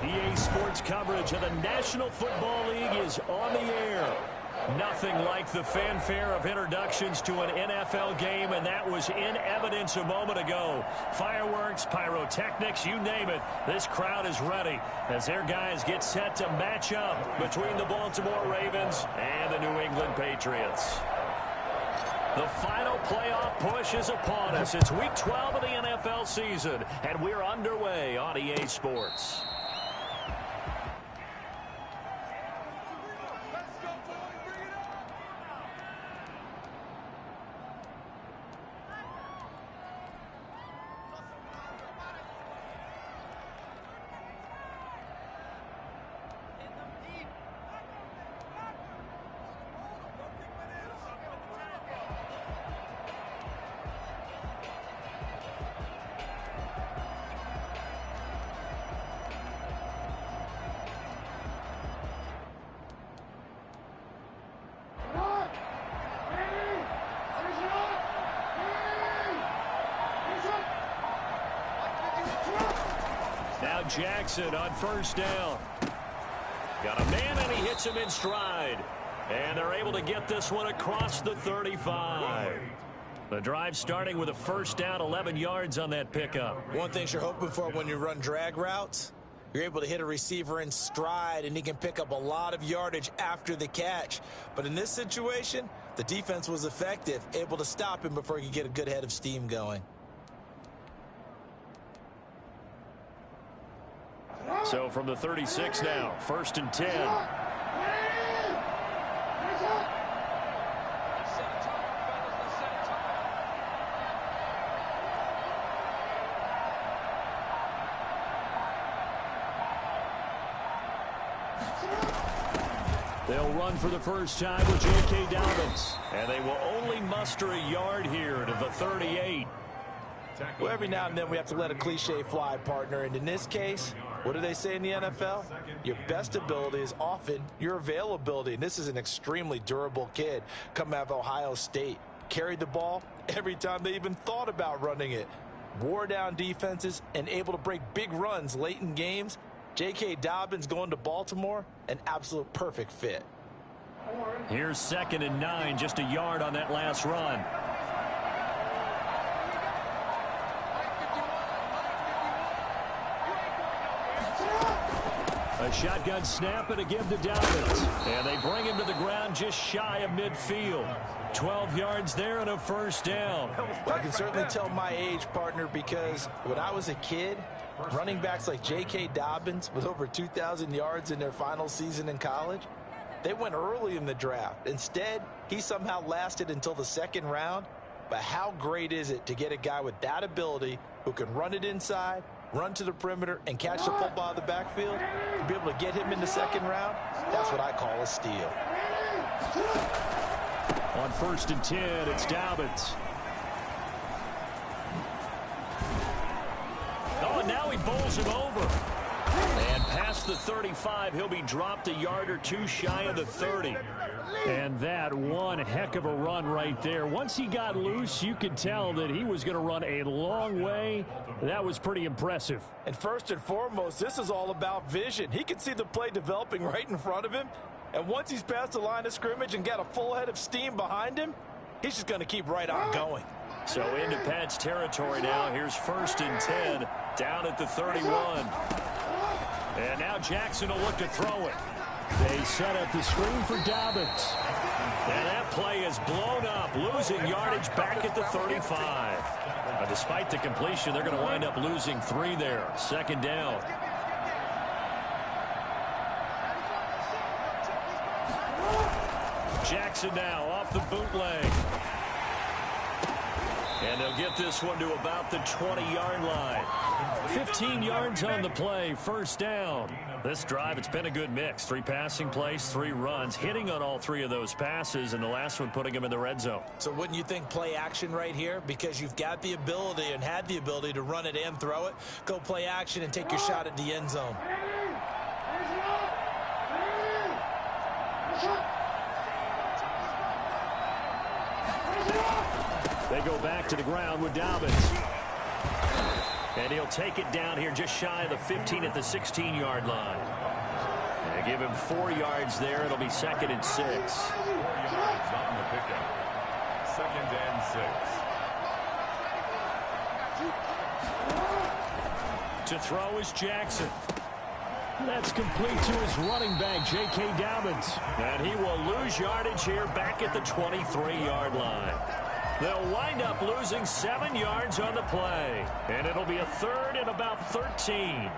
EA Sports coverage of the National Football League is on the air. Nothing like the fanfare of introductions to an NFL game, and that was in evidence a moment ago. Fireworks, pyrotechnics, you name it. This crowd is ready as their guys get set to match up between the Baltimore Ravens and the New England Patriots. The final playoff push is upon us. It's Week 12 of the NFL season, and we're underway on EA Sports. Now Jackson on first down. Got a man, and he hits him in stride. And they're able to get this one across the 35. The drive starting with a first down, 11 yards on that pickup. One thing you're hoping for when you run drag routes, you're able to hit a receiver in stride, and he can pick up a lot of yardage after the catch. But in this situation, the defense was effective, able to stop him before he could get a good head of steam going. So from the 36 now, 1st and 10. They'll run for the first time with J.K. Dobbins. And they will only muster a yard here to the 38. Well, every now and then we have to let a cliche fly, partner. And in this case, what do they say in the NFL? Your best ability is often your availability. And this is an extremely durable kid coming out of Ohio State. Carried the ball every time they even thought about running it. Wore down defenses and able to break big runs late in games. J.K. Dobbins going to Baltimore, an absolute perfect fit. Here's 2nd and 9, just a yard on that last run. A shotgun snap and a give to Dobbins. And they bring him to the ground just shy of midfield. 12 yards there and a first down. Well, I can certainly tell my age, partner, because when I was a kid, running backs like J.K. Dobbins with over 2,000 yards in their final season in college, they went early in the draft. Instead, he somehow lasted until the 2nd round. But how great is it to get a guy with that ability who can run it inside, run to the perimeter, and catch the football out of the backfield? To be able to get him in the 2nd round, that's what I call a steal. On 1st and 10, it's Dobbins. Oh, and now he bowls him over. And past the 35, he'll be dropped a yard or two shy of the 30. And that one heck of a run right there. Once he got loose, you could tell that he was going to run a long way. That was pretty impressive. And first and foremost, this is all about vision. He can see the play developing right in front of him. And once he's past the line of scrimmage and got a full head of steam behind him, he's just going to keep right on going. So into Pat's territory now. Here's 1st and 10 down at the 31. And now Jackson will look to throw it. They set up the screen for Dobbins. And that play is blown up, losing yardage back at the 35. But despite the completion, they're going to wind up losing 3 there. 2nd down. Jackson now off the bootleg. And they'll get this one to about the 20-yard line. 15 yards on the play, 1st down. This drive, it's been a good mix. 3 passing plays, 3 runs, hitting on all 3 of those passes, and the last one putting him in the red zone. So wouldn't you think play action right here? Because you've got the ability and had the ability to run it and throw it. Go play action and take your shot at the end zone. They go back to the ground with Dobbins. And he'll take it down here just shy of the 15 at the 16-yard line. And give him 4 yards there. It'll be 2nd and 6. 4 yards on the pickup. 2nd and 6. To throw is Jackson. That's complete to his running back, J.K. Dobbins. And he will lose yardage here back at the 23-yard line. They'll wind up losing 7 yards on the play. And it'll be a 3rd and about 13.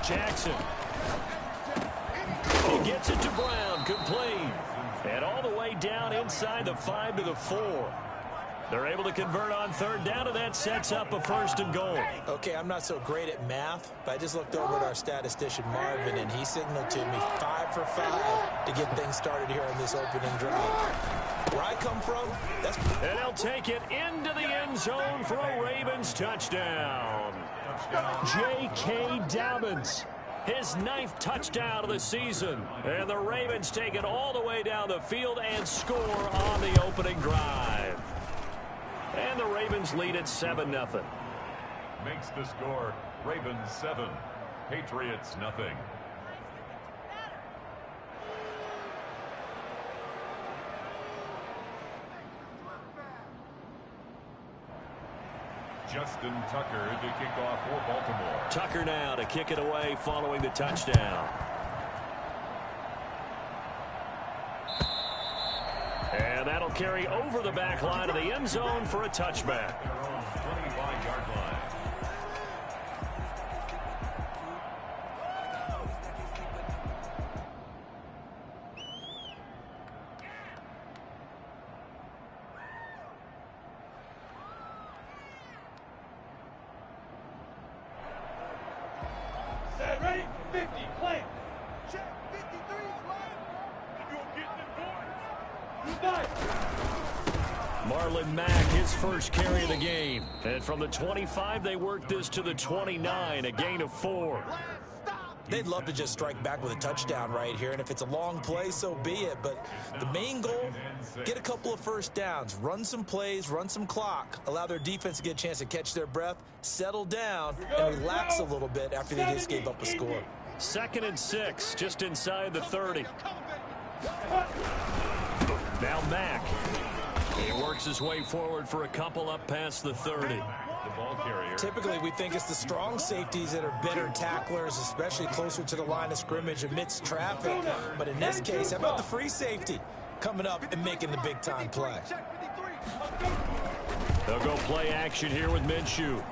Jackson. He gets it to Brown, complete. And all the way down inside the 5 to the 4. They're able to convert on 3rd down, and that sets up a 1st and goal. Okay, I'm not so great at math, but I just looked over at our statistician, Marvin, and he signaled to me 5 for 5 to get things started here on this opening drive. Where I come from, that's... And he'll take it into the end zone for a Ravens touchdown. J.K. Dobbins, his 9th touchdown of the season. And the Ravens take it all the way down the field and score on the opening drive. And the Ravens lead at 7-0. Makes the score Ravens 7, Patriots nothing. Justin Tucker to kick off for Baltimore. Tucker now to kick it away following the touchdown. And that'll carry over the back line of the end zone for a touchback. Their own 25-yard line. Ready? 50, play. Check, 53, play. You're getting it, boys. Marlon Mack, his first carry of the game. And from the 25, they work this to the 29, a gain of 4. They'd love to just strike back with a touchdown right here, and if it's a long play, so be it. But the main goal, get a couple of 1st downs, run some plays, run some clock, allow their defense to get a chance to catch their breath, settle down, and relax a little bit after they just gave up a score. 2nd and 6, just inside the 30. Now Mack. He works his way forward for a couple up past the 30. The ball carrier. Typically, we think it's the strong safeties that are better tacklers, especially closer to the line of scrimmage amidst traffic. But in this case, how about the free safety coming up and making the big-time play? They'll go play action here with Minshew.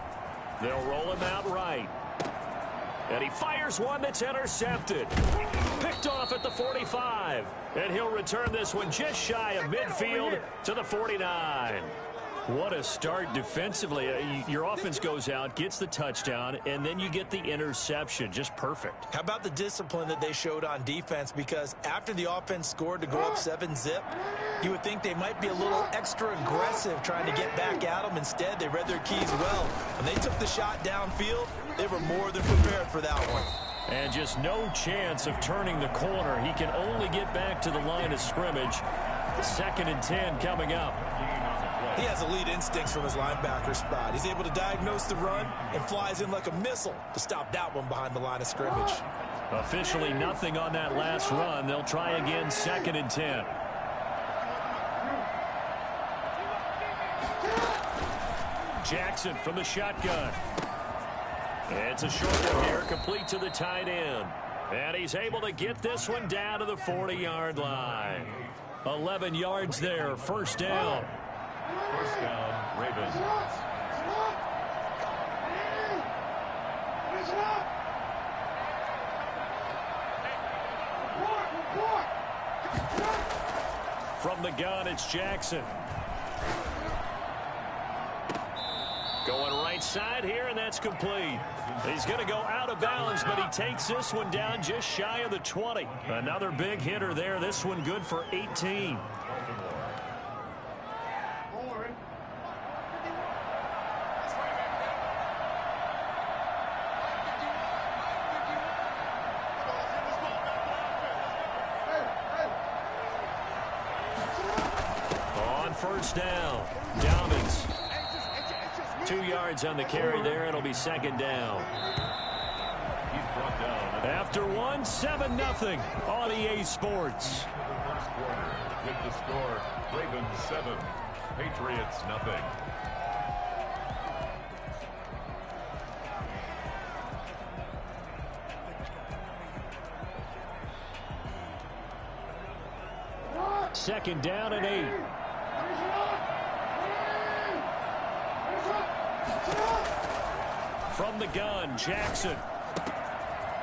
They'll roll him out right. And he fires one that's intercepted. Picked off at the 45. And he'll return this one just shy of midfield to the 49. What a start defensively. Your offense goes out, gets the touchdown, and then you get the interception. Just perfect. How about the discipline that they showed on defense? Because after the offense scored to go up 7-zip, you would think they might be a little extra aggressive trying to get back at them. Instead, they read their keys well. When they took the shot downfield, they were more than prepared for that one. And just no chance of turning the corner. He can only get back to the line of scrimmage. 2nd and 10 coming up. He has elite instincts from his linebacker spot. He's able to diagnose the run and flies in like a missile to stop that one behind the line of scrimmage. Officially nothing on that last run. They'll try again 2nd and 10. Jackson from the shotgun. It's a short one here, complete to the tight end. And he's able to get this one down to the 40-yard line. 11 yards there, 1st down. 1st down, Ravens. From the gun, it's Jackson. Going right side here, and that's complete. He's going to go out of bounds, but he takes this one down just shy of the 20. Another big hitter there. This one good for 18. first down. Dobbins. 2 yards on the carry there. It'll be second down. He's brought down. After 1, 7-0 on EA Sports. First quarter with the score, Ravens 7, Patriots nothing. Second down and 8. From the gun, Jackson.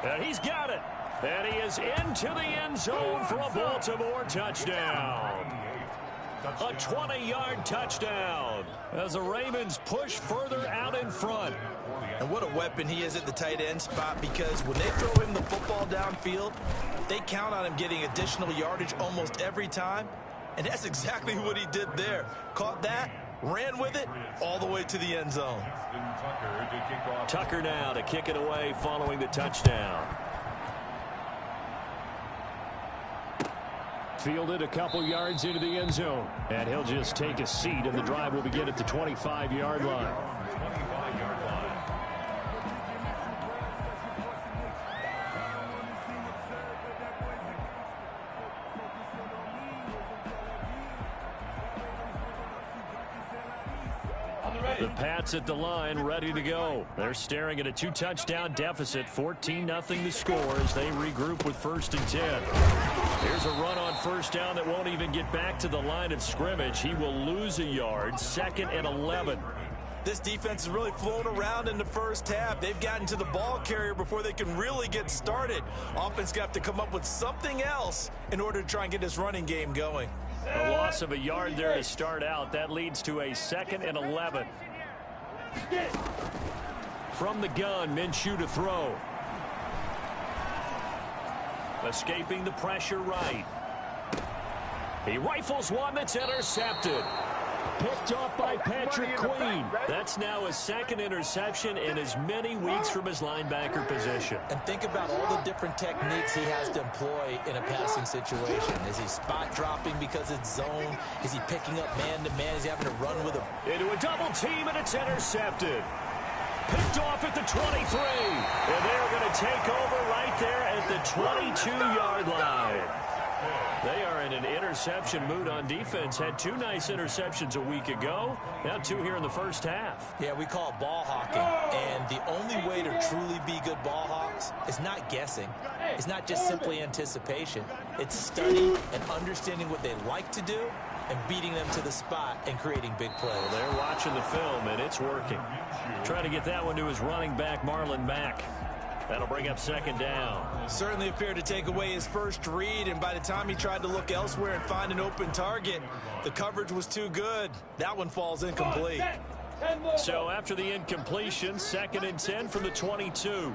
And he's got it. And he is into the end zone for a Baltimore touchdown. A 20-yard touchdown as the Ravens push further out in front. And what a weapon he is at the tight end spot, because when they throw him the football downfield, they count on him getting additional yardage almost every time. And that's exactly what he did there. Caught that, ran with it, all the way to the end zone. Tucker now to kick it away following the touchdown. Fielded a couple yards into the end zone. And he'll just take a seat, and the drive will begin at the 25-yard line. 25-yard line. The Pats at the line, ready to go. They're staring at a 2-touchdown deficit, 14-0 the score as they regroup with 1st and 10. Here's a run on first down that won't even get back to the line of scrimmage. He will lose a yard, 2nd and 11. This defense is really flown around in the first half. They've gotten to the ball carrier before they can really get started. Offense going to have to come up with something else in order to try and get this running game going. A loss of a yard there to start out. That leads to a 2nd and 11. From the gun, Minshew to throw. Escaping the pressure right. He rifles one that's intercepted. Picked off by Patrick Queen. That's now his 2nd interception in as many weeks from his linebacker position. And think about all the different techniques he has to employ in a passing situation. Is he spot dropping because it's zone? Is he picking up man-to-man? Is he having to run with him? Into a double team, and it's intercepted. Picked off at the 23. And they're going to take over right there at the 22-yard line. They are in an interception mood on defense. Had 2 nice interceptions a week ago. Now 2 here in the first half. Yeah, we call it ball hawking. And the only way to truly be good ball hawks is not guessing. It's not just simply anticipation. It's studying and understanding what they like to do and beating them to the spot and creating big plays. Well, they're watching the film, and it's working. Trying to get that one to his running back, Marlon Mack. That'll bring up 2nd down. Certainly appeared to take away his first read, and by the time he tried to look elsewhere and find an open target, the coverage was too good. That one falls incomplete. So after the incompletion, 2nd and 10 from the 22.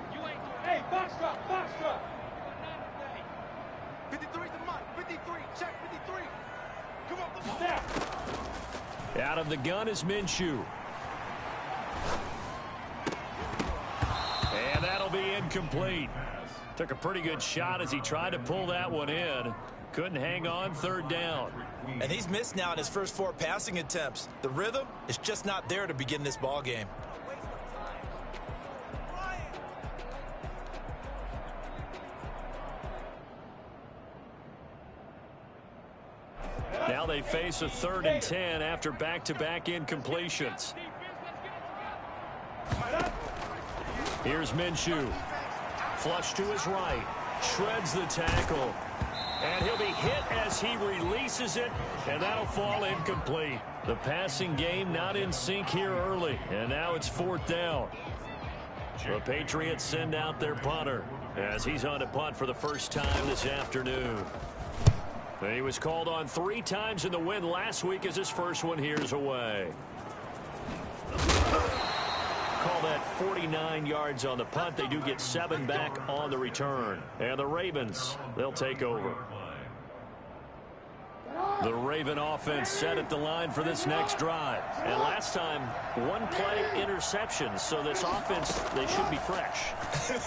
Hey, box drop, box drop. 53 to the mark, 53, check 53. Come on, snap. Out of the gun is Minshew. And that'll be incomplete. Took a pretty good shot as he tried to pull that one in. Couldn't hang on, 3rd down. And he's missed now in his first 4 passing attempts. The rhythm is just not there to begin this ball game. Now they face a 3rd and 10 after back-to-back incompletions. Here's Minshew. Flush to his right. Shreds the tackle. And he'll be hit as he releases it, and that'll fall incomplete. The passing game not in sync here early, and now it's 4th down. The Patriots send out their punter as he's on to punt for the first time this afternoon. He was called on 3 times in the win last week as his first one here's away. Call that 49 yards on the punt. They do get 7 back on the return. And the Ravens, they'll take over. The Raven offense set at the line for this next drive. And last time, one play interception. So this offense, they should be fresh.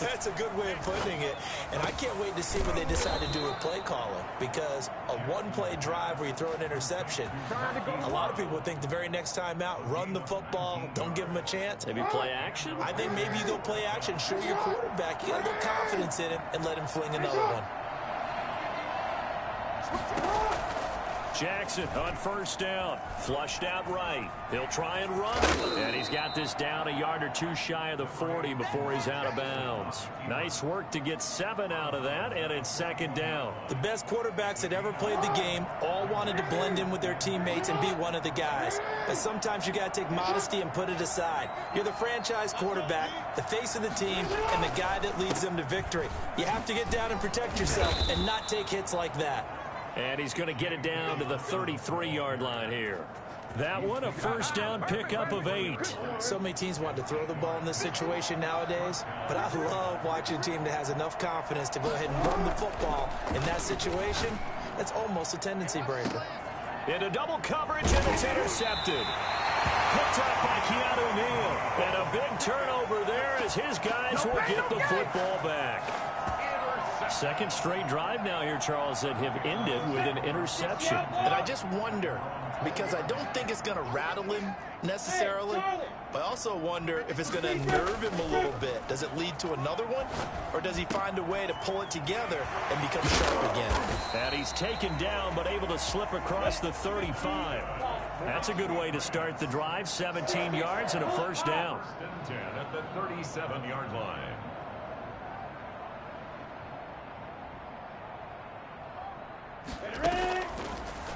That's a good way of putting it. And I can't wait to see what they decide to do with play calling. Because a one-play drive where you throw an interception, a lot of people think the very next time out, run the football, don't give them a chance. Maybe play action? I think maybe you go play action, show your quarterback, you got a little confidence in him, and let him fling another one. Jackson on first down. Flushed out right. He'll try and run. And he's got this down a yard or two shy of the 40 before he's out of bounds. Nice work to get 7 out of that, and it's second down. The best quarterbacks that ever played the game all wanted to blend in with their teammates and be one of the guys. But sometimes you got to take modesty and put it aside. You're the franchise quarterback, the face of the team, and the guy that leads them to victory. You have to get down and protect yourself and not take hits like that. And he's going to get it down to the 33-yard line here. That one, a first down pickup of 8. So many teams want to throw the ball in this situation nowadays, but I love watching a team that has enough confidence to go ahead and run the football in that situation. That's almost a tendency breaker. Into double coverage, and it's intercepted. Picked up by Keanu Neal. And a big turnover there as his guys will get the football back. Second straight drive now here, Charles, that have ended with an interception. And I just wonder, because I don't think it's going to rattle him necessarily, but I also wonder if it's going to unnerve him a little bit. Does it lead to another one, or does he find a way to pull it together and become sharp again? And he's taken down, but able to slip across the 35. That's a good way to start the drive. 17 yards and a first down. 10 at the 37-yard line.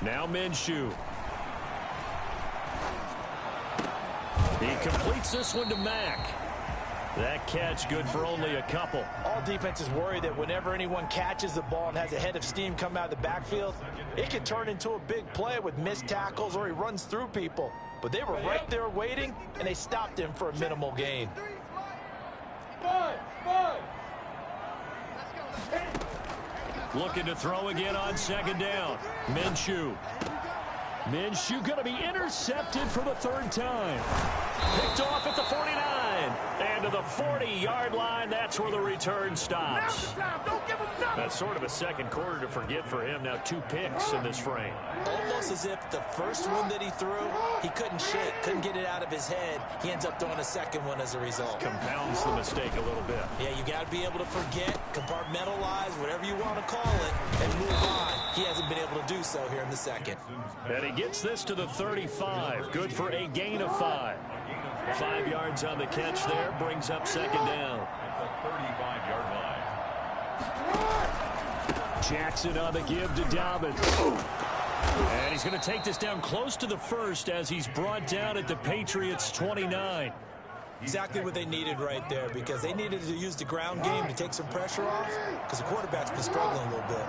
Now Minshew. He completes this one to Mack. That catch good for only a couple. All defenses worry that whenever anyone catches the ball and has a head of steam come out of the backfield, it can turn into a big play with missed tackles or he runs through people. But they were right there waiting, and they stopped him for a minimal gain. Looking to throw again on second down. Minshew. Minshew going to be intercepted for the third time. Picked off at the 49. And to the 40-yard line, that's where the return stops. That's sort of a second quarter to forget for him. Now 2 picks in this frame. Almost as if the first one that he threw, he couldn't shake, couldn't get it out of his head. He ends up throwing a second one as a result. Compounds the mistake a little bit. Yeah, you got to be able to forget, compartmentalize, whatever you want to call it, and move on. He hasn't been able to do so here in the second. And he gets this to the 35. Good for a gain of 5. 5 yards on the catch there. Brings up second down. At the 35-yard line. Jackson on the give to Dobbins. And he's going to take this down close to the first as he's brought down at the Patriots' 29. Exactly what they needed right there, because they needed to use the ground game to take some pressure off, because the quarterback's been struggling a little bit.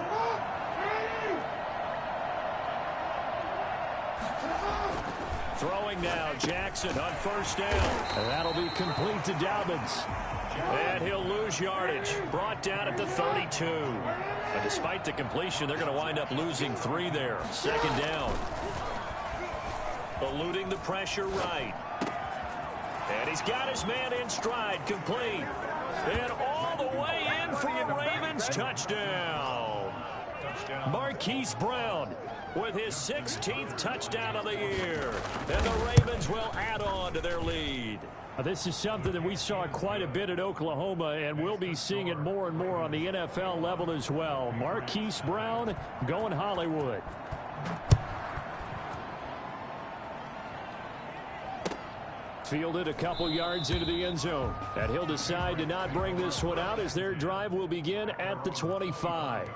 Throwing now, Jackson on first down. And that'll be complete to Dobbins. And he'll lose yardage. Brought down at the 32. But despite the completion, they're going to wind up losing 3 there. Second down. Eluding the pressure right. And he's got his man in stride, complete. And all the way in for the Ravens. Touchdown. Marquise Brown with his 16th touchdown of the year. And the Ravens will add on to their lead. This is something that we saw quite a bit at Oklahoma, and we'll be seeing it more and more on the NFL level as well. Marquise Brown going Hollywood. Fielded a couple yards into the end zone. And he'll decide to not bring this one out as their drive will begin at the 25.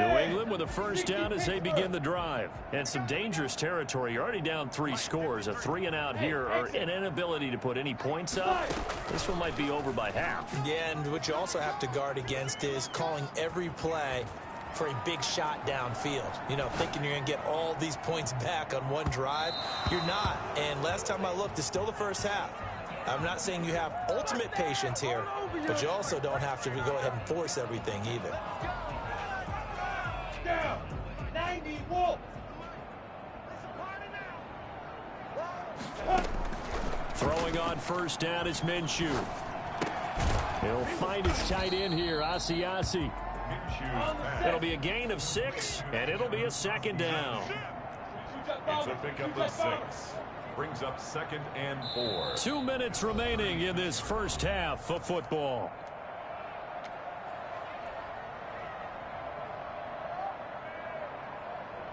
New England with a first down as they begin the drive. And some dangerous territory. You're already down 3 scores. A 3-and-out here, or an inability to put any points up. This one might be over by half. Yeah, and what you also have to guard against is calling every play for a big shot downfield. You know, thinking you're going to get all these points back on one drive. You're not. And last time I looked, it's still the first half. I'm not saying you have ultimate patience here, but you also don't have to go ahead and force everything either. Down. 90, Wolf. Throwing on first down is Minshew. He'll find his tight end here, Asiasi. It'll be a gain of 6, and it'll be a second down. It's a pickup of 6. Brings up 2nd and 4. 2 minutes remaining in this first half of football.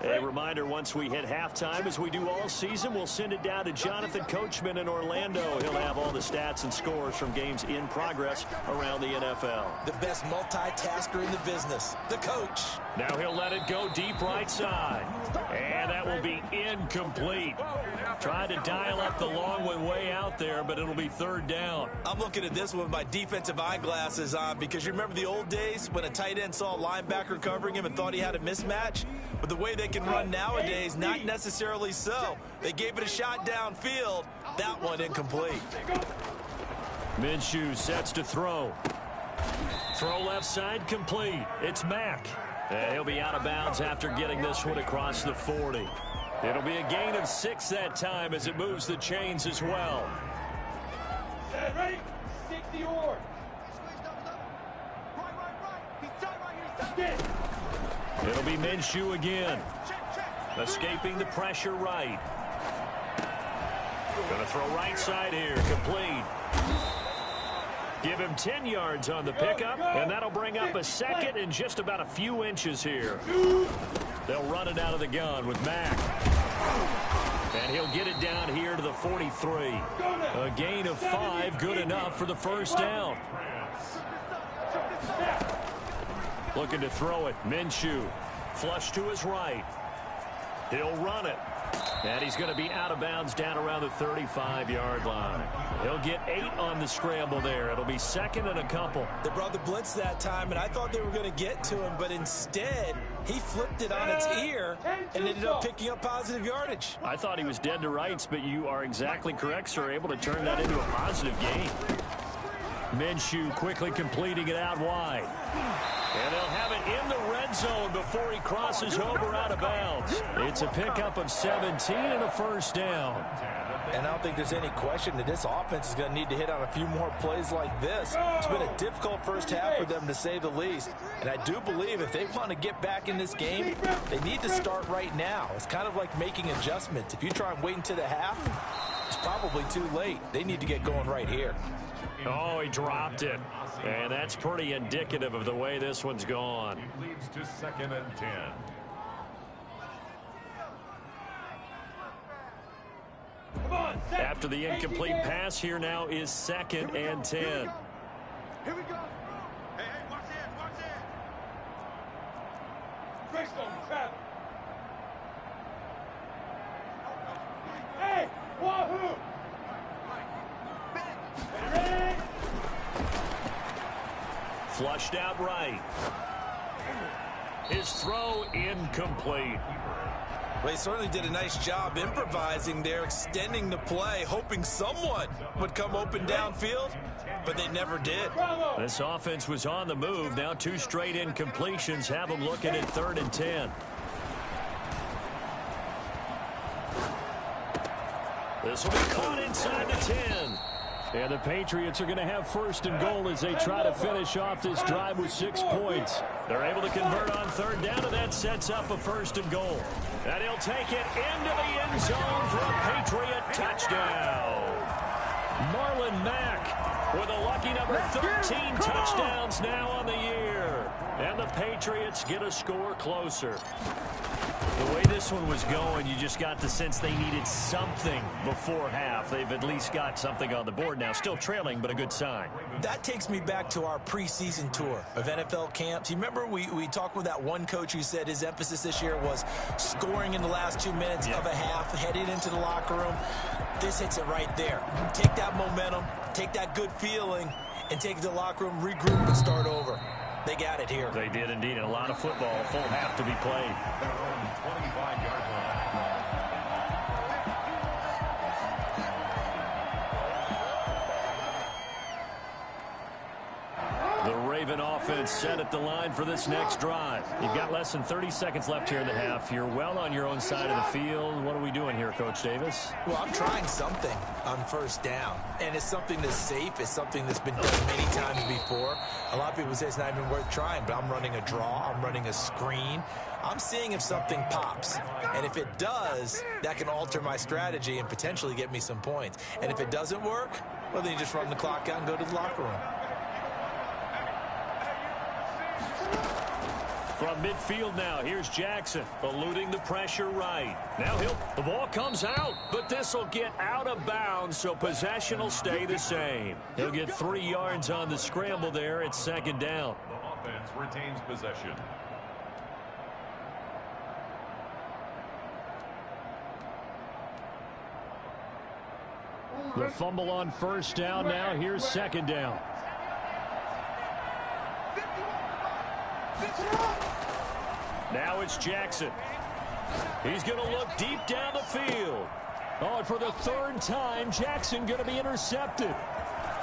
A reminder, once we hit halftime, as we do all season, we'll send it down to Jonathan Coachman in Orlando. He'll have all the stats and scores from games in progress around the NFL. The best multitasker in the business, the coach. Now he'll let it go deep right side. And that will be incomplete. Tried to dial up the long one way out there, but it'll be 3rd down. I'm looking at this one with my defensive eyeglasses on, because you remember the old days when a tight end saw a linebacker covering him and thought he had a mismatch? But the way they can run nowadays, not necessarily so. They gave it a shot downfield. That one incomplete. Minshew sets to throw. Throw left side complete. It's Mack. And he'll be out of bounds after getting this one across the 40. It'll be a gain of 6 that time as it moves the chains as well. Ready? 60 or. Right. It'll be Minshew again. Escaping the pressure right. Going to throw right side here. Complete. Give him 10 yards on the pickup, and that'll bring up a 2nd and just about a few inches here. They'll run it out of the gun with Mack. And he'll get it down here to the 43. A gain of 5, good enough for the first down. Looking to throw it. Minshew. Flush to his right. He'll run it. And he's going to be out of bounds down around the 35-yard line. He'll get 8 on the scramble there. It'll be 2nd and a couple. They brought the blitz that time, and I thought they were going to get to him, but instead he flipped it on its ear and ended up picking up positive yardage. I thought he was dead to rights, but you are exactly correct, sir. Able to turn that into a positive gain. Minshew quickly completing it out wide. And they'll have it in the red zone before he crosses over out of bounds. It's a pickup of 17 and a first down. And I don't think there's any question that this offense is going to need to hit on a few more plays like this. It's been a difficult first half for them, to say the least. And I do believe if they want to get back in this game, they need to start right now. It's kind of like making adjustments. If you try and wait until the half, it's probably too late. They need to get going right here. Oh, he dropped it. And that's pretty indicative of the way this one's gone. He leads to 2nd and 10. After the incomplete pass, here now is 2nd and 10. Here we go. Hey, watch it. Greystone, travel. Hey, wahoo! Ready? Flushed out right. His throw incomplete. Well, he certainly did a nice job improvising there, extending the play, hoping someone would come open downfield, but they never did. This offense was on the move. Now 2 straight incompletions have them looking at 3rd and 10. This will be caught inside the 10. And the Patriots are going to have 1st and goal as they try to finish off this drive with 6 points. They're able to convert on 3rd down, and that sets up a 1st and goal. And he'll take it into the end zone for a Patriot touchdown. Marlon Mack with a lucky number 13 touchdowns now on the year. And the Patriots get a score closer. The way this one was going, you just got the sense they needed something before half. They've at least got something on the board now. Still trailing, but a good sign. That takes me back to our preseason tour of NFL camps. You remember we talked with that one coach who said his emphasis this year was scoring in the last 2 minutes of a half, heading into the locker room. This hits it right there. Take that momentum, take that good feeling, and take it to the locker room, regroup, and start over. They got it here. They did indeed. And a lot of football, full half to be played. Their own 25-yard line. The Raven offense set at the line for this next drive. You've got less than 30 seconds left here in the half. You're well on your own side of the field. What are we doing here, Coach Davis? Well, I'm trying something on first down, and it's something that's safe. It's something that's been done many times before. A lot of people say it's not even worth trying, but I'm running a draw. I'm running a screen. I'm seeing if something pops, and if it does, that can alter my strategy and potentially get me some points. And if it doesn't work, well, then you just run the clock out and go to the locker room. From midfield now, here's Jackson, eluding the pressure right. Now the ball comes out, but this will get out of bounds, so possession will stay the same. He'll get 3 yards on the scramble there. It's second down. The offense retains possession. The fumble on first down now. Here's second down. Now it's Jackson. He's going to look deep down the field. Oh, and for the third time, Jackson going to be intercepted.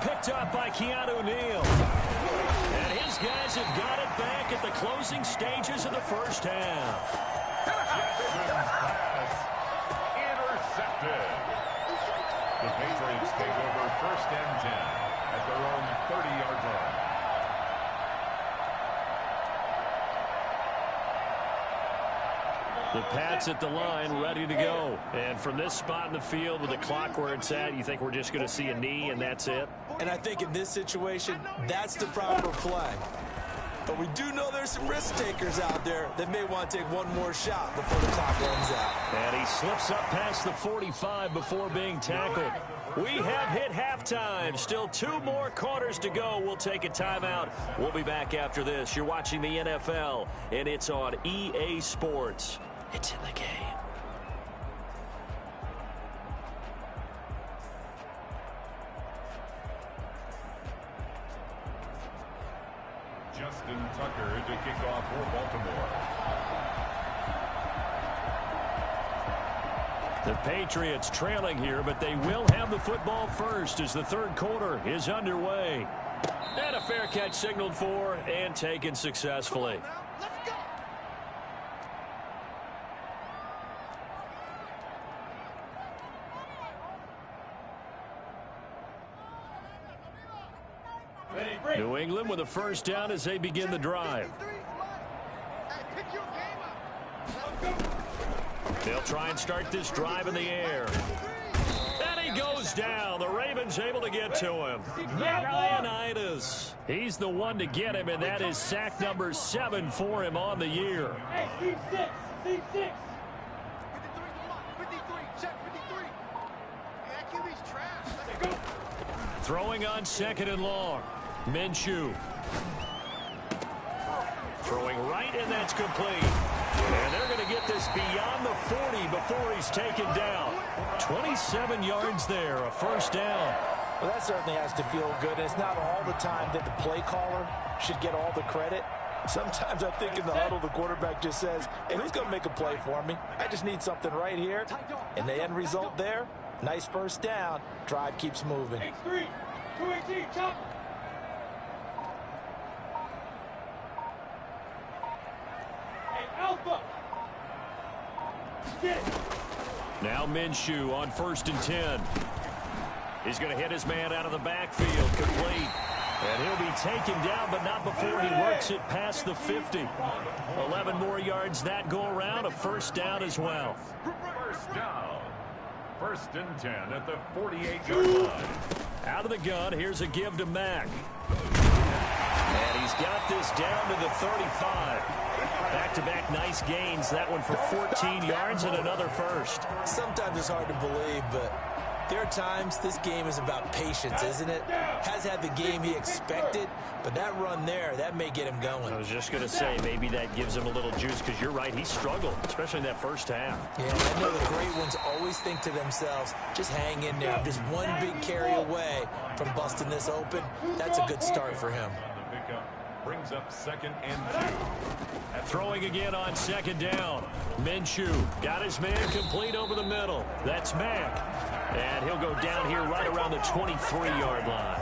Picked up by Keanu Neal. And his guys have got it back at the closing stages of the first half. Jackson's pass intercepted. The Patriots take over first and 10 at their own 30-yard line. The Pats at the line, ready to go. And from this spot in the field with the clock where it's at, you think we're just going to see a knee and that's it? And I think in this situation, that's the proper play. But we do know there's some risk takers out there that may want to take one more shot before the clock runs out. And he slips up past the 45 before being tackled. We have hit halftime. Still 2 more quarters to go. We'll take a timeout. We'll be back after this. You're watching the NFL, and it's on EA Sports. It's in the game. Justin Tucker to kick off for Baltimore. The Patriots trailing here, but they will have the football first as the third quarter is underway. And a fair catch signaled for and taken successfully. New England with a first down as they begin the drive. They'll try and start this drive in the air. And he goes down. The Ravens able to get to him. Matt Ioannidis. He's the one to get him, and that is sack number 7 for him on the year. Hey, Steve 6. Steve 6. 53, check 53. That QB's trash. Let's go. Throwing on second and long. Minshew. Throwing right, and that's complete. And they're going to get this beyond the 40 before he's taken down. 27 yards there, a first down. Well, that certainly has to feel good. And it's not all the time that the play caller should get all the credit. Sometimes I think in the huddle, the quarterback just says, hey, who's going to make a play for me? I just need something right here. And the end result there, nice first down. Drive keeps moving. X3, 218, chop. Alpha. Now Minshew on 1st and 10. He's going to hit his man out of the backfield, complete. And he'll be taken down, but not before he works it past the 50. 11 more yards that go around, a first down as well. First down. 1st and 10 at the 48-yard line. Out of the gun, here's a give to Mack. And he's got this down to the 35. Back-to-back nice gains. That one for 14 yards and another first. Sometimes it's hard to believe, but there are times this game is about patience, isn't it? Has had the game he expected, but that run there, that may get him going. I was just going to say, maybe that gives him a little juice, because you're right, he struggled, especially in that first half. Yeah, I know the great ones always think to themselves, just hang in there. I'm just one big carry away from busting this open. That's a good start for him. Brings up 2nd and 2. Throwing again on 2nd down. Minshew got his man complete over the middle. That's Mack. And he'll go down here right around the 23-yard line.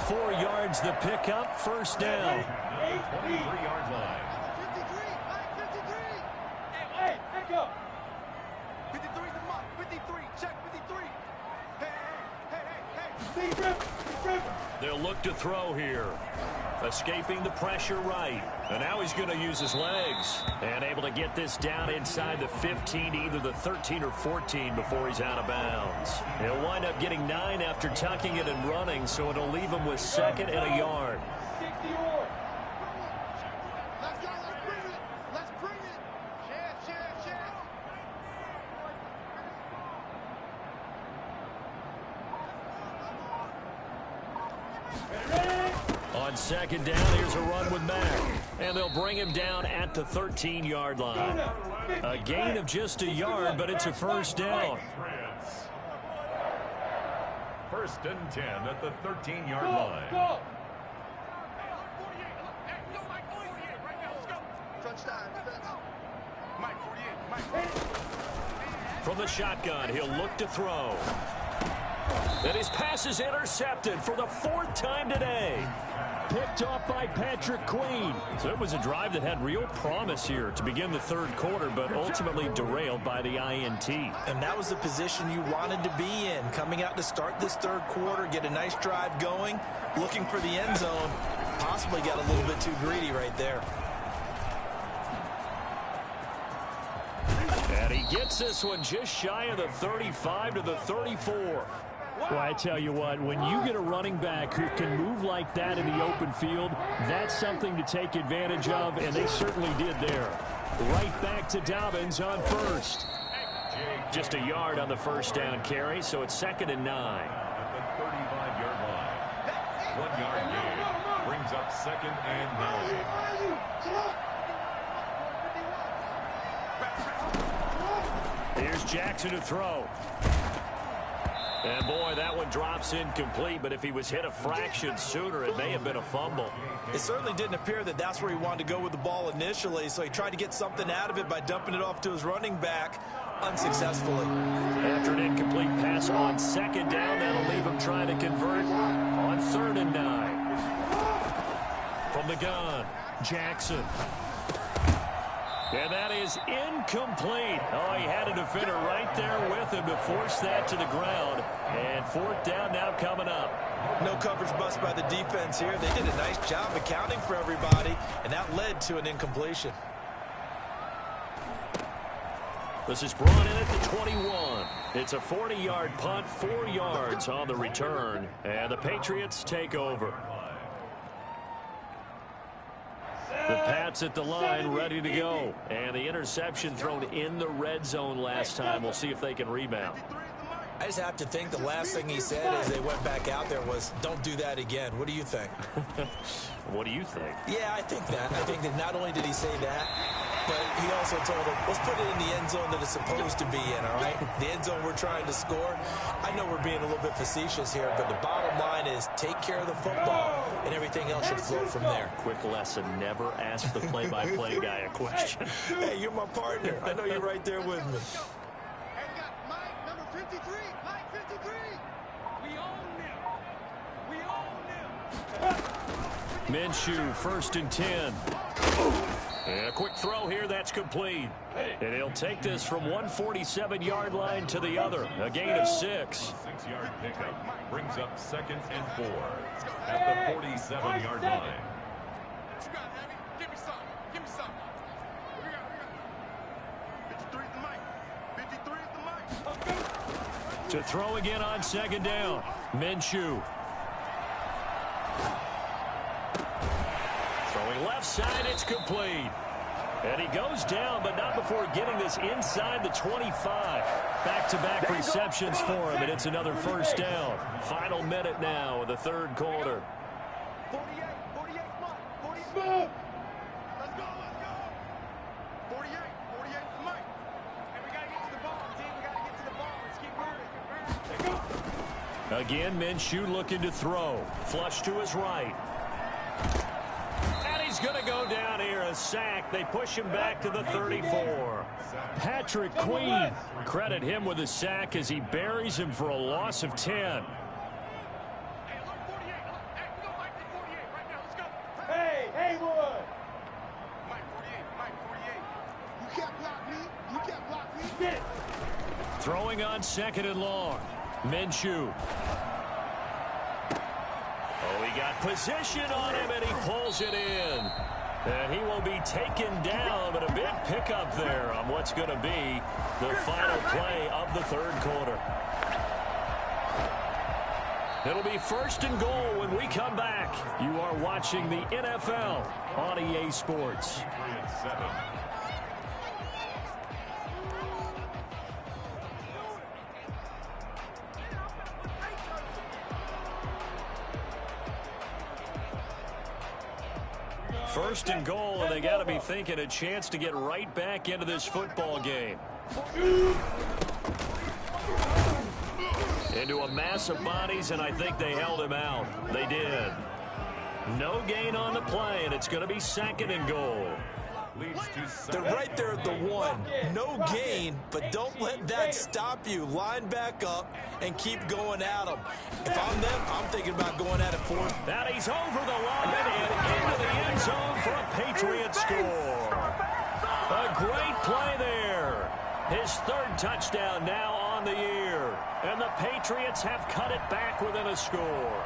4 yards the pickup, first down. 23-yard line. 53. Hey, back up. 53 the mark. 53. Check 53. Hey. They'll look to throw here. Escaping the pressure right. And now he's going to use his legs. And able to get this down inside the 15, either the 13 or 14 before he's out of bounds. He'll wind up getting 9 after tucking it and running, so it'll leave him with 2nd and a yard. Let's go. Let's bring it. Share. On 2nd down, here's a run with Mack. And they'll bring him down at the 13-yard line. A gain of just a yard, but it's a first down. 1st and 10 at the 13-yard line. From the shotgun, he'll look to throw. And his pass is intercepted for the 4th time today. Picked off by Patrick Queen. So it was a drive that had real promise here to begin the 3rd quarter, but ultimately derailed by the INT. And that was the position you wanted to be in. Coming out to start this 3rd quarter, get a nice drive going, looking for the end zone. Possibly got a little bit too greedy right there. And he gets this one just shy of the 35 to the 34. Well, I tell you what, when you get a running back who can move like that in the open field, that's something to take advantage of, and they certainly did there. Right back to Dobbins on first. Just a yard on the first down carry, so it's 2nd and 9. At the 35-yard line. 1-yard gain. Brings up 2nd and 9. Here's Jackson to throw. And boy, that one drops incomplete, but if he was hit a fraction sooner, it may have been a fumble. It certainly didn't appear that that's where he wanted to go with the ball initially, so he tried to get something out of it by dumping it off to his running back unsuccessfully. After an incomplete pass on 2nd down, that'll leave him trying to convert on 3rd and 9. From the gun, Jackson. And that is incomplete. Oh, he had a defender right there with him to force that to the ground. And 4th down now coming up. No coverage bust by the defense here. They did a nice job accounting for everybody, and that led to an incompletion. This is brought in at the 21. It's a 40-yard punt, 4 yards on the return. And the Patriots take over. The Pats at the line, ready to go. And the interception thrown in the red zone last time. We'll see if they can rebound. I just have to think the last thing he said as they went back out there was, don't do that again. What do you think? What do you think? Yeah, I think that. I think that not only did he say that, but he also told him, let's put it in the end zone that it's supposed to be in, all right? The end zone we're trying to score. I know we're being a little bit facetious here, but the bottom line is take care of the football, and everything else should flow from there. Quick lesson, never ask the play-by-play guy a question. Hey, you're my partner. I know you're right there with me. And we got Mike, number 53. Mike 53. We own them. Minshew, 1st and 10. And a quick throw here, that's complete. And he'll take this from 147-yard line to the other. A gain of 6. 6-yard pickup brings up 2nd and 4 at the 47-yard line. What you got, Heavy? Give me some. Give me some. We got. 53 is the mic. 53 is the mic. To throw again on 2nd down. Minshew. left side. It's complete. And he goes down, but not before getting this inside the 25. Back-to-back receptions for him, and it's another first down. Final minute now of the third quarter. 48, 48, come on. 48. Let's go, let's go. 48, 48 for Mike. And we got to get to the ball, team. We got to get to the ball. Let's keep moving. Let's go. Again, Minshew looking to throw. Flush to his right. And he's going to go down here. A sack. They push him back to the 34. Patrick Queen. Credit him with a sack as he buries him for a loss of 10. Hey, look, 48. Hey, we go Mike to 48 right now. Let's go. Hey, Haywood. Mike 48, Mike 48. You can't block me. You can't block me. Get it. Throwing on second and long. Minshew. Oh, he got position on him, and he pulls it in. And he will be taken down, but a big pickup there on what's going to be the final play of the third quarter. It'll be first and goal when we come back. You are watching the NFL on EA Sports. First and goal, and they got to be thinking a chance to get right back into this football game. Into a mass of bodies, and I think they held him out. They did. No gain on the play, and it's going to be second and goal. They're right there at the one. No gain, but don't let that stop you. Line back up and keep going at them. If I'm them, I'm thinking about going at it for him. Now he's over the line and into the end zone for a Patriot score. A great play there. His third touchdown now on the year. And the Patriots have cut it back within a score.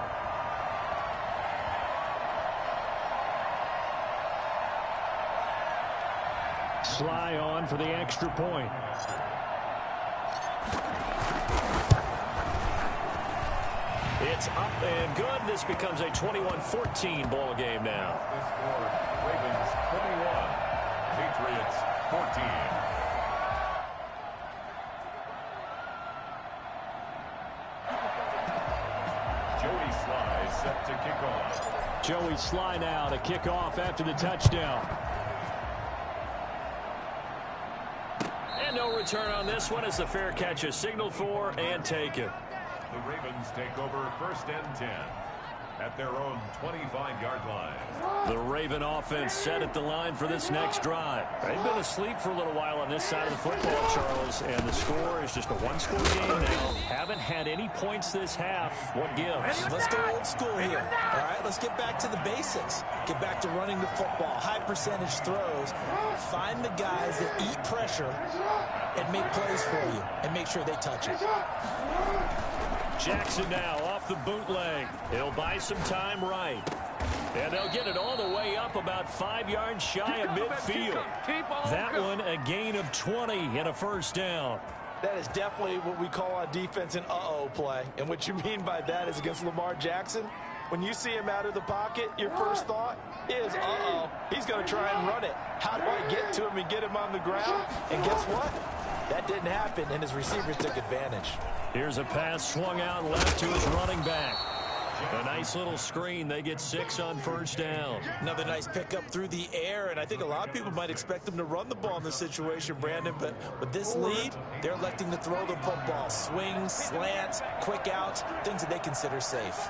Sly on for the extra point. It's up and good. This becomes a 21-14 ball game now. The score, Ravens 21, Patriots 14. Joey Sly set to kick off. Joey Sly now to kick off after the touchdown. And no return on this one as the fair catch is signaled for and taken. The Ravens take over first and 10 at their own 25-yard line. The Raven offense set at the line for this next drive. They've been asleep for a little while on this side of the football, Charles, and the score is just a one-score game now. Haven't had any points this half. What gives? Let's go old school here. All right, let's get back to the basics. Get back to running the football, high percentage throws. Find the guys that eat pressure and make plays for you and make sure they touch it. Jackson now off the bootleg. He'll buy some time right. And they'll get it all the way up about 5 yards shy of midfield. That one a gain of 20 and a first down. That is definitely what we call on defense an uh-oh play. And what you mean by that is against Lamar Jackson, when you see him out of the pocket, your first thought is, uh-oh, he's going to try and run it. How do I get to him and get him on the ground? And guess what? That didn't happen, and his receivers took advantage. Here's a pass swung out left to his running back. A nice little screen. They get 6 on first down. Another nice pickup through the air, and I think a lot of people might expect them to run the ball in this situation, Brandon, but with this lead, they're electing to throw the football. Swings, slants, quick outs, things that they consider safe.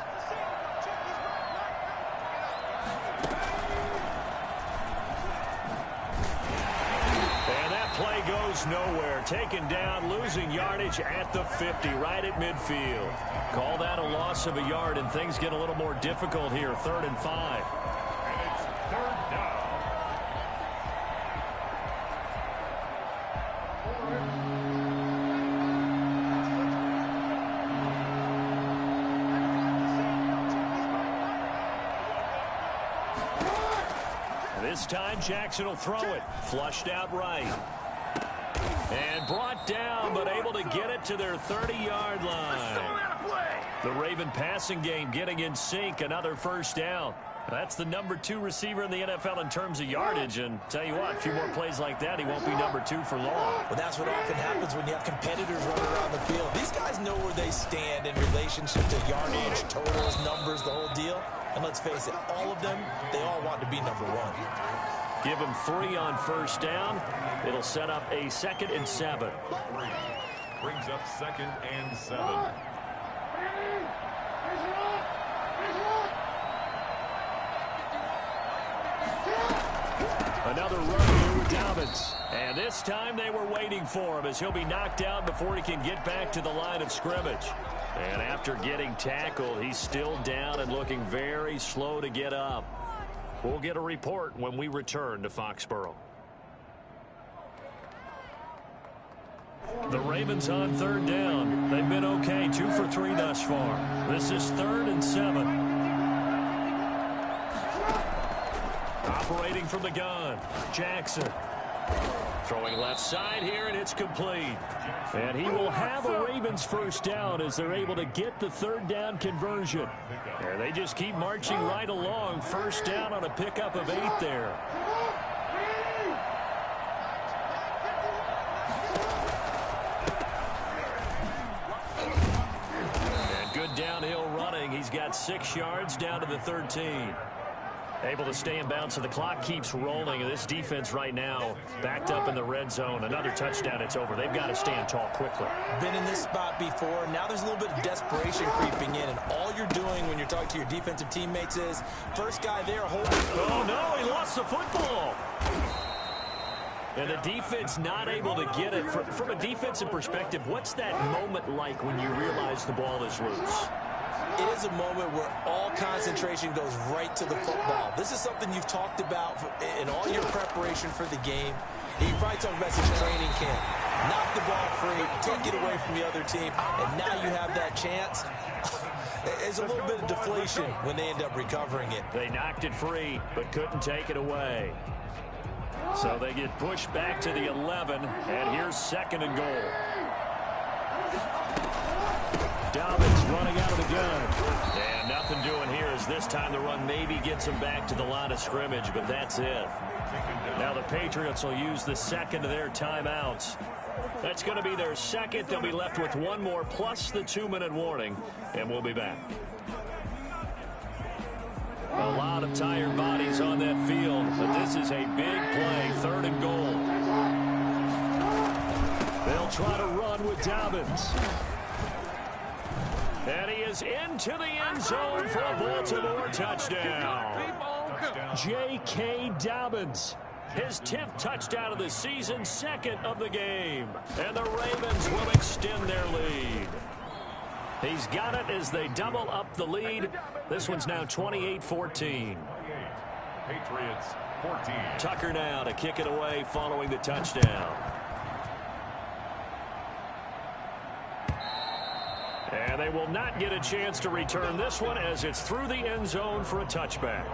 Play goes nowhere. Taken down, losing yardage at the 50, right at midfield. Call that a loss of a yard, and things get a little more difficult here. 3rd and 5. And it's 3rd down. This time Jackson will throw it. Flushed out right. And brought down, but able to get it to their 30-yard line. The Raven passing game getting in sync. Another first down. That's the #2 receiver in the NFL in terms of yardage. And tell you what, a few more plays like that, he won't be #2 for long. Well, that's what often happens when you have competitors running around the field. These guys know where they stand in relationship to yardage, totals, numbers, the whole deal. And let's face it, all of them, they all want to be #1. Give him 3 on first down. It'll set up a 2nd and 7. Brings up 2nd and 7. Another run here with Dobbins. And this time they were waiting for him as he'll be knocked down before he can get back to the line of scrimmage. And after getting tackled, he's still down and looking very slow to get up. We'll get a report when we return to Foxborough. The Ravens on 3rd down. They've been okay, 2 for 3 thus far. This is 3rd and 7. Operating from the gun, Jackson. Throwing left side here, and it's complete. And he will have a Ravens first down as they're able to get the 3rd down conversion. And they just keep marching right along. First down on a pickup of 8 there. And good downhill running. He's got 6 yards down to the 13. Able to stay in bounds, so the clock keeps rolling. And this defense right now backed up in the red zone. Another touchdown, it's over. They've got to stand tall quickly. Been in this spot before. Now there's a little bit of desperation creeping in. And all you're doing when you're talking to your defensive teammates is, first guy there holding. Oh, no, he lost the football. And the defense not able to get it. From a defensive perspective, what's that moment like when you realize the ball is loose? It is a moment where all concentration goes right to the football. This is something you've talked about in all your preparation for the game. You probably talked about since training camp. Knock the ball free, take it away from the other team, and now you have that chance. There's a little bit of deflation when they end up recovering it. They knocked it free, but couldn't take it away. So they get pushed back to the 11, and here's 2nd and goal. Dobbins running out of the gun. And nothing doing here as this time the run maybe gets him back to the line of scrimmage, but that's it. Now the Patriots will use the 2nd of their timeouts. That's going to be their 2nd. They'll be left with 1 more plus the 2-minute warning, and we'll be back. A lot of tired bodies on that field, but this is a big play, 3rd and goal. They'll try to run with Dobbins. And he is into the end zone for a Baltimore touchdown. J.K. Dobbins, his 10th touchdown of the season, 2nd of the game. And the Ravens will extend their lead. He's got it as they double up the lead. This one's now 28-14. Patriots 14. Tucker now to kick it away following the touchdown. And they will not get a chance to return this one as it's through the end zone for a touchback.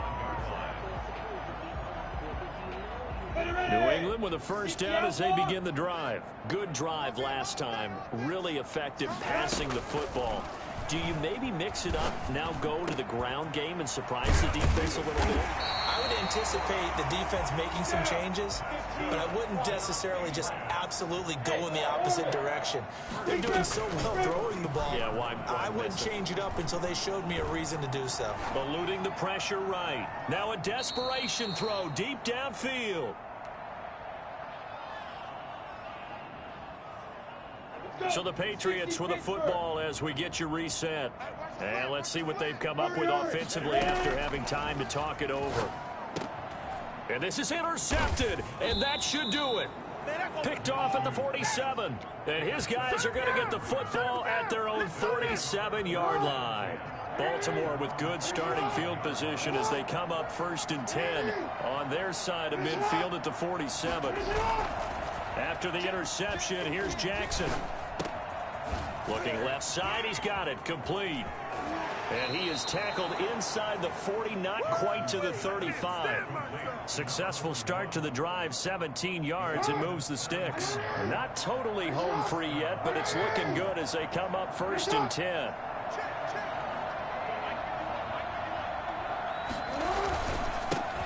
New England with a first down as they begin the drive. Good drive last time. Really effective passing the football. Do you maybe mix it up, now go to the ground game and surprise the defense a little bit? I would anticipate the defense making some changes, but I wouldn't necessarily just absolutely go in the opposite direction. They're doing so well throwing the ball. Yeah, why I wouldn't change it up until they showed me a reason to do so. Eluding the pressure right. Now a desperation throw deep downfield. So the Patriots with a football as we get you reset. And let's see what they've come up with offensively after having time to talk it over. And this is intercepted, and that should do it. Picked off at the 47. And his guys are going to get the football at their own 47-yard line. Baltimore with good starting field position as they come up 1st and 10 on their side of midfield at the 47. After the interception, here's Jackson. Looking left side, he's got it, complete. And he is tackled inside the 40, not quite to the 35. Successful start to the drive, 17 yards, and moves the sticks. Not totally home free yet, but it's looking good as they come up 1st and 10.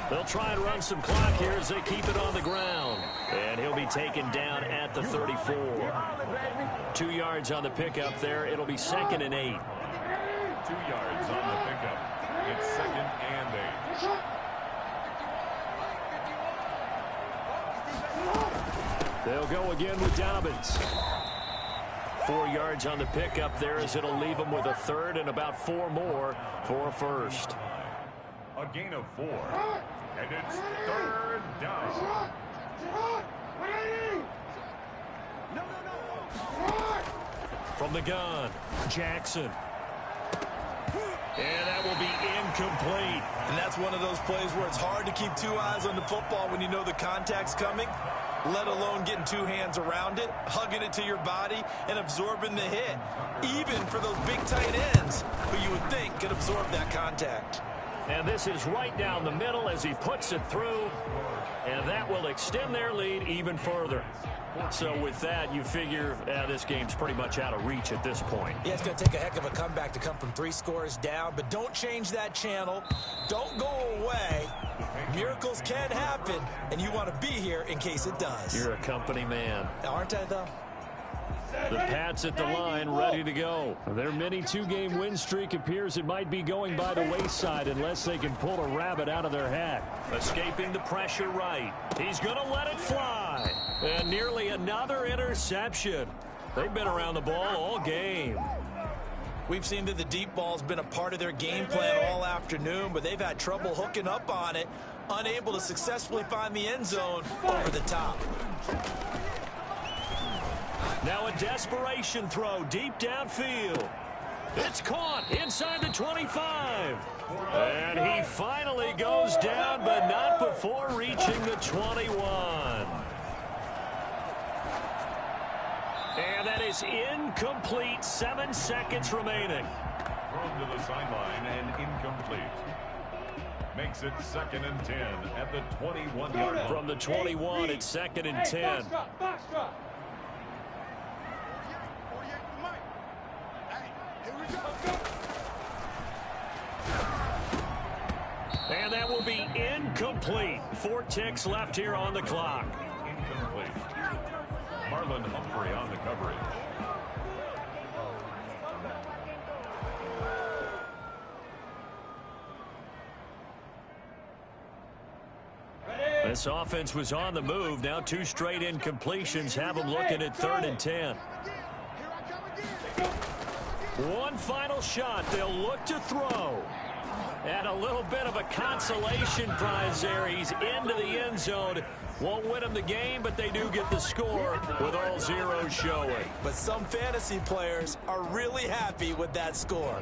They'll try and run some clock here as they keep it on the ground. And he'll be taken down at the 34. 2 yards on the pickup there. It'll be 2nd and 8. 2 yards on the pickup. It's 2nd and 8. They'll go again with Dobbins. 4 yards on the pickup there as it'll leave them with a 3rd and about 4 more for a first. A gain of 4. And it's 3rd down. From the gun, Jackson. And that will be incomplete. And that's one of those plays where it's hard to keep 2 eyes on the football when you know the contact's coming, let alone getting 2 hands around it, hugging it to your body, and absorbing the hit, even for those big tight ends who you would think could absorb that contact. And this is right down the middle as he puts it through, and that will extend their lead even further. So with that, you figure this game's pretty much out of reach at this point. Yeah, it's going to take a heck of a comeback to come from 3 scores down, but don't change that channel. Don't go away. Miracles can happen, and you want to be here in case it does. You're a company man. Aren't I, though? The Pats at the line, ready to go. Their mini 2-game win streak appears it might be going by the wayside unless they can pull a rabbit out of their hat. Escaping the pressure right. He's going to let it fly. And nearly another interception. They've been around the ball all game. We've seen that the deep ball's been a part of their game plan all afternoon, but they've had trouble hooking up on it, unable to successfully find the end zone over the top. Now a desperation throw deep downfield. It's caught inside the 25. And he finally goes down, but not before reaching the 21. And that is incomplete. 7 seconds remaining. Thrown to the sideline and incomplete. Makes it 2nd and 10 at the 21-yard line. From the 21, it's 2nd and 10. And that will be incomplete. 4 ticks left here on the clock. Incomplete. Marlon Humphrey on the coverage. This offense was on the move. Now 2 straight incompletions have them looking at 3rd and 10. One final shot. They'll look to throw. And a little bit of a consolation prize there. He's into the end zone. Won't win them the game, but they do get the score with all zeros showing. But some fantasy players are really happy with that score.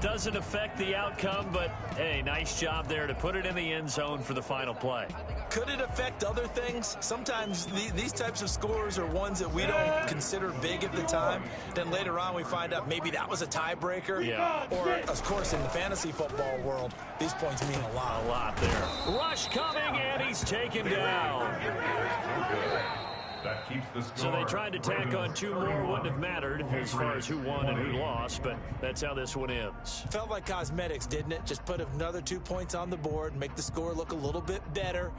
Doesn't affect the outcome, but, hey, nice job there to put it in the end zone for the final play. Could it affect other things? Sometimes these types of scores are ones that we don't consider big at the time. Then later on we find out maybe that was a tiebreaker. Yeah. Or, of course, in the fantasy football world, these points mean a lot. A lot there. Rush coming, and he's taken down. That keeps the score. So they tried to tack on 2 more. Wouldn't have mattered as far as who won and who lost, but that's how this one ends. Felt like cosmetics, didn't it? Just put another 2 points on the board, make the score look a little bit better.